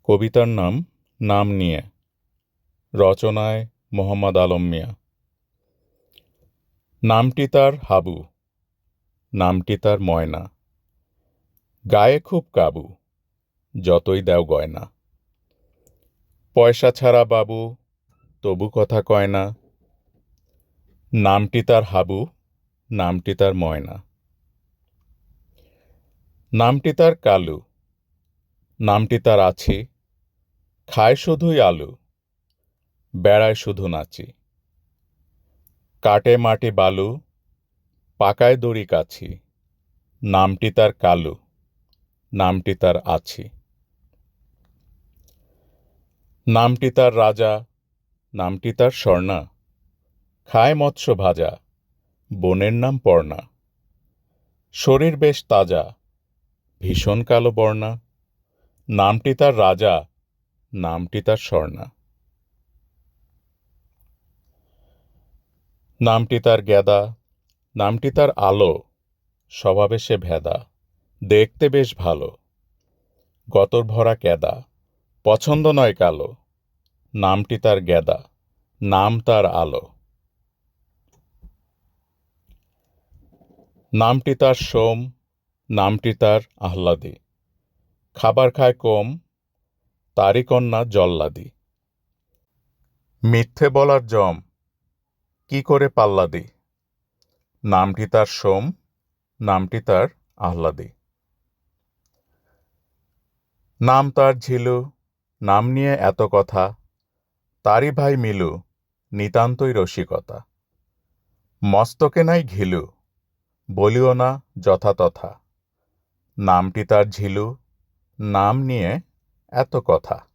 কবিতার নাম নাম নিয়ে, রচনায় মোহাম্মদ আলম মিয়া। নামটি তার হাবু, নামটি তার ময়না, গায়ে খুব কাবু, যতই দেও গয়না। পয়সা ছাড়া বাবু, তবু কথা কয় না। নামটি তার হাবু, নামটি তার ময়না। নামটি তার কালু, নামটি তার আছি, খায় শুধুই আলু, বেড়ায় শুধু নাচি। কাটে মাটি বালু, পাকায় দড়ি কাছি। নামটি তার কালু, নামটি তার আছি। নামটি তার রাজা, নামটি তার স্বর্ণা, খায় মৎস্য ভাজা, বোনের নাম পর্ণা। শরীর বেশ তাজা, ভীষণ কালো বর্ণা। নামটি তার রাজা, নামটি তার স্বর্ণা। নামটি তার গেদা, নামটি তার আলো, স্বভাবে সে ভেদা, দেখতে বেশ ভালো। গতর ভরা কেদা, পছন্দ নয় কালো। নামটি তার গেদা, নাম তার আলো। নামটি তার সোম, নামটি তার আহ্লাদী, খাবার খায় কম, তারই কন্যা জল্লাদি। মিথ্যে বলার জম, কি করে পাল্লা দি। নামটি তার সোম, নামটি তার আহ্লাদী। নাম তার ঝিলু, নাম নিয়ে এত কথা, তারই ভাই মিলু, নিতান্তই রসিকতা। মস্তকে নাই ঘিলু, বলিও না যথাতথা। নামটি তার ঝিলু, নাম নিয়ে এত কথা।